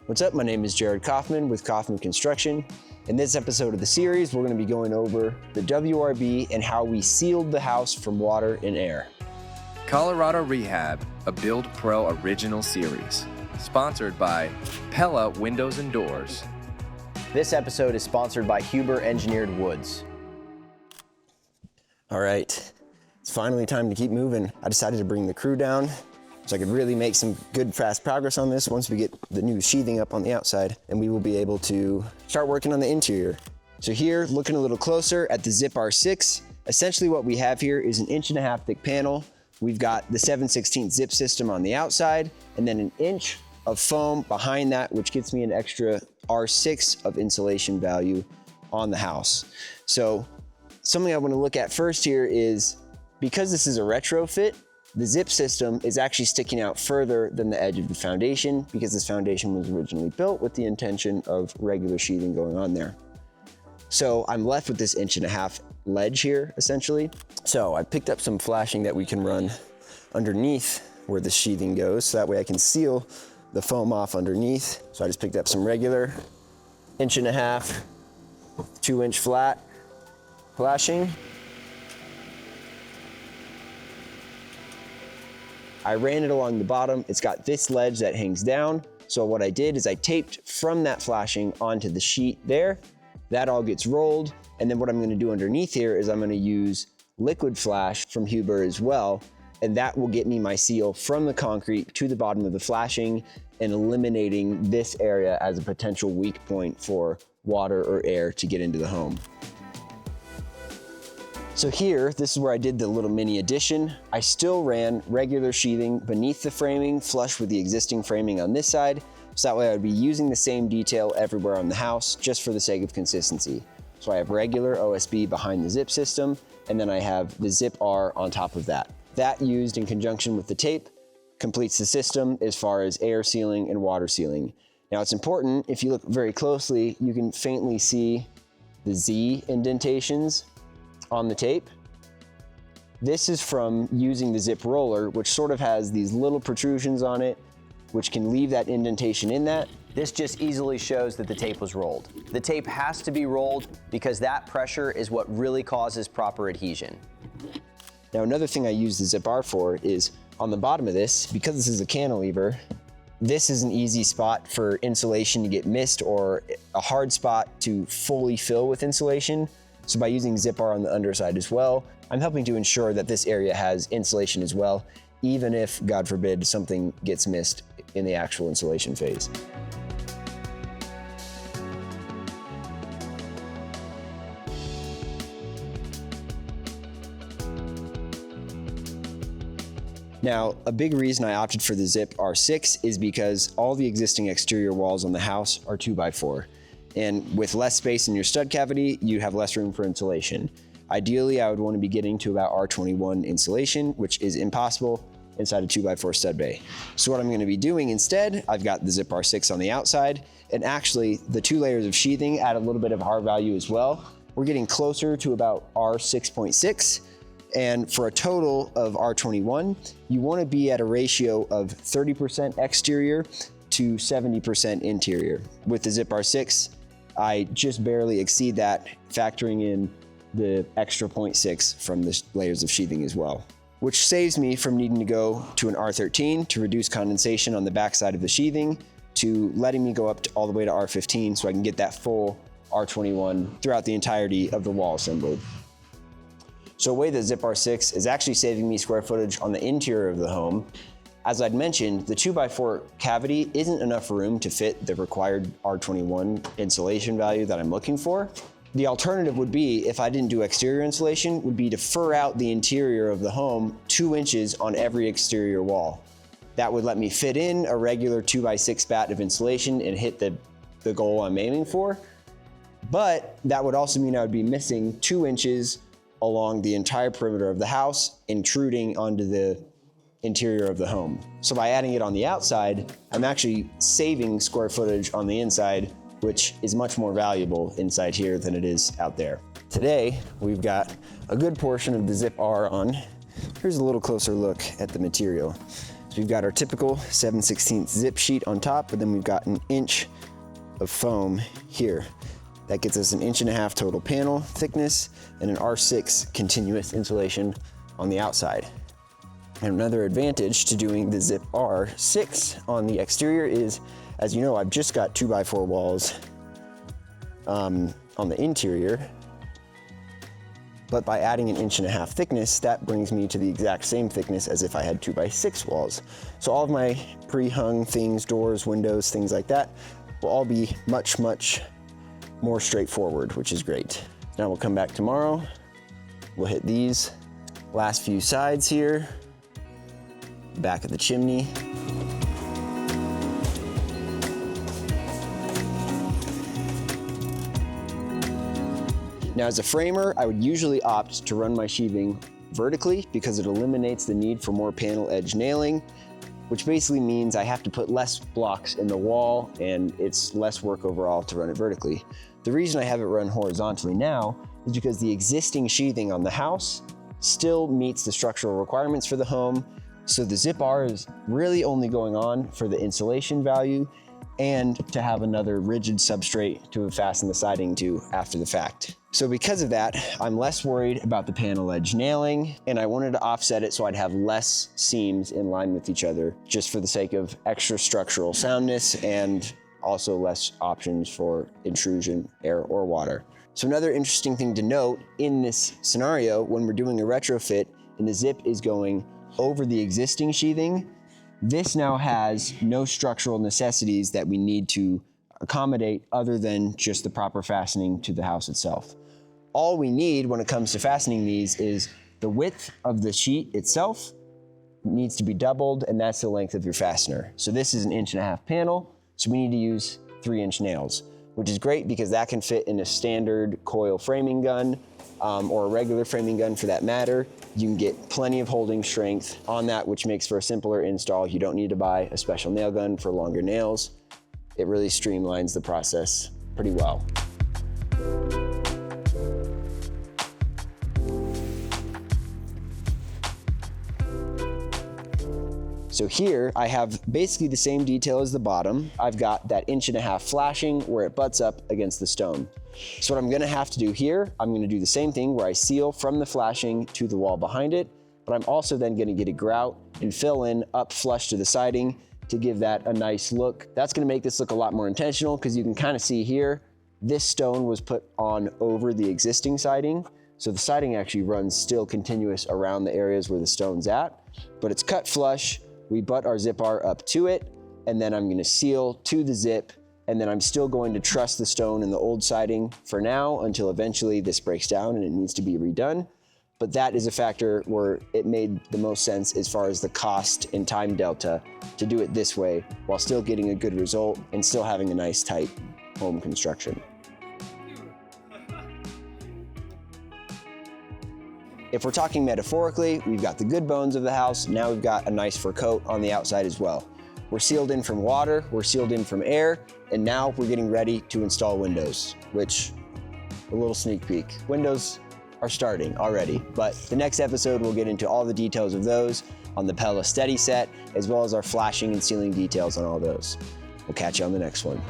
What's up? My name is Jarod Coffman with Coffman Construction. In this episode of the series, we're going to be going over the WRB and how we sealed the house from water and air. Colorado Rehab, a Build Pro original series. Sponsored by Pella Windows and Doors. This episode is sponsored by Huber Engineered Woods. All right, it's finally time to keep moving. I decided to bring the crew down so I could really make some good, fast progress on this once we get the new sheathing up on the outside, and we will be able to start working on the interior. So here, looking a little closer at the ZIP-R 6, essentially what we have here is an 1.5 inch thick panel. We've got the 7/16 zip system on the outside, and then an inch of foam behind that, which gets me an extra R6 of insulation value on the house. So something I want to look at first here is, because this is a retrofit, the zip system is actually sticking out further than the edge of the foundation because this foundation was originally built with the intention of regular sheathing going on there. So I'm left with this 1.5 inch ledge here, essentially. So I picked up some flashing that we can run underneath where the sheathing goes, so that way I can seal the foam off underneath. So I just picked up some regular 1.5 inch, 2 inch flat flashing. I ran it along the bottom. It's got this ledge that hangs down. So what I did is I taped from that flashing onto the sheet there. That all gets rolled. And then what I'm gonna do underneath here is I'm gonna use liquid flash from Huber as well. And that will get me my seal from the concrete to the bottom of the flashing and eliminating this area as a potential weak point for water or air to get into the home. So here, this is where I did the little mini addition. I still ran regular sheathing beneath the framing, flush with the existing framing on this side. So that way I would be using the same detail everywhere on the house, just for the sake of consistency. So I have regular OSB behind the zip system, and then I have the ZIP-R on top of that. That, used in conjunction with the tape, completes the system as far as air sealing and water sealing. Now it's important, if you look very closely, you can faintly see the Z indentations on the tape. This is from using the zip roller, which sort of has these little protrusions on it, which can leave that indentation in that. This just easily shows that the tape was rolled. The tape has to be rolled because that pressure is what really causes proper adhesion. Now another thing I use the ZIP-R for is on the bottom of this, because this is a cantilever, this is an easy spot for insulation to get missed or a hard spot to fully fill with insulation. So by using ZIP-R on the underside as well, I'm helping to ensure that this area has insulation as well, even if, God forbid, something gets missed in the actual installation phase. Now, a big reason I opted for the ZIP-R 6 is because all the existing exterior walls on the house are 2x4. And with less space in your stud cavity, you have less room for insulation. Ideally, I would want to be getting to about R21 insulation, which is impossible inside a 2x4 stud bay. So what I'm going to be doing instead, I've got the ZIP-R 6 on the outside, and actually the 2 layers of sheathing add a little bit of R value as well. We're getting closer to about R6.6. And for a total of R21, you want to be at a ratio of 30% exterior to 70% interior. With the ZIP-R 6, I just barely exceed that, factoring in the extra 0.6 from the layers of sheathing as well, which saves me from needing to go to an R13 to reduce condensation on the backside of the sheathing, to letting me go up all the way to R15 so I can get that full R21 throughout the entirety of the wall assembly. So a way that ZIP-R 6 is actually saving me square footage on the interior of the home. As I'd mentioned, the 2x4 cavity isn't enough room to fit the required R21 insulation value that I'm looking for. The alternative would be, if I didn't do exterior insulation, would be to fur out the interior of the home 2 inches on every exterior wall. That would let me fit in a regular 2x6 bat of insulation and hit the goal I'm aiming for. But that would also mean I would be missing 2 inches along the entire perimeter of the house, intruding onto the interior of the home. So by adding it on the outside, I'm actually saving square footage on the inside, which is much more valuable inside here than it is out there. Today, we've got a good portion of the ZIP-R on. Here's a little closer look at the material. We've got our typical 7/16 zip sheet on top, but then we've got an inch of foam here. That gets us an 1.5 inch total panel thickness and an R6 continuous insulation on the outside. And another advantage to doing the ZIP-R 6 on the exterior is, as you know, I've just got 2x4 walls on the interior, but by adding an 1.5 inch thickness, that brings me to the exact same thickness as if I had 2x6 walls. So all of my pre-hung things, doors, windows, things like that, will all be much, much more straightforward, which is great. Now we'll come back tomorrow, we'll hit these last few sides here, back of the chimney. Now as a framer, I would usually opt to run my sheathing vertically because it eliminates the need for more panel edge nailing, which basically means I have to put less blocks in the wall and it's less work overall to run it vertically. The reason I have it run horizontally now is because the existing sheathing on the house still meets the structural requirements for the home. So the ZIP-R is really only going on for the insulation value and to have another rigid substrate to fasten the siding to after the fact. So because of that, I'm less worried about the panel edge nailing, and I wanted to offset it so I'd have less seams in line with each other, just for the sake of extra structural soundness and also less options for intrusion, air, or water. So another interesting thing to note in this scenario, when we're doing a retrofit and the zip is going over the existing sheathing, this now has no structural necessities that we need to accommodate other than just the proper fastening to the house itself. All we need when it comes to fastening these is the width of the sheet itself needs to be doubled, and that's the length of your fastener. So this is an 1.5 inch panel, so we need to use 3-inch nails, which is great because that can fit in a standard coil framing gun or a regular framing gun for that matter. You can get plenty of holding strength on that, which makes for a simpler install. You don't need to buy a special nail gun for longer nails. It really streamlines the process pretty well. So here I have basically the same detail as the bottom. I've got that 1.5 inch flashing where it butts up against the stone. So what I'm gonna have to do here, I'm gonna do the same thing where I seal from the flashing to the wall behind it, but I'm also then gonna get a grout and fill in up flush to the siding to give that a nice look. That's gonna make this look a lot more intentional because you can kind of see here, this stone was put on over the existing siding. So the siding actually runs still continuous around the areas where the stone's at, but it's cut flush. We butt our ZIP-R up to it, and then I'm gonna seal to the zip, and then I'm still going to truss the stone in the old siding for now until eventually this breaks down and it needs to be redone. But that is a factor where it made the most sense as far as the cost and time delta to do it this way while still getting a good result and still having a nice tight home construction. If we're talking metaphorically, we've got the good bones of the house, now we've got a nice fur coat on the outside as well. We're sealed in from water, we're sealed in from air, and now we're getting ready to install windows, which, a little sneak peek. Windows are starting already, but the next episode we'll get into all the details of those on the Pella Steady set, as well as our flashing and sealing details on all those. We'll catch you on the next one.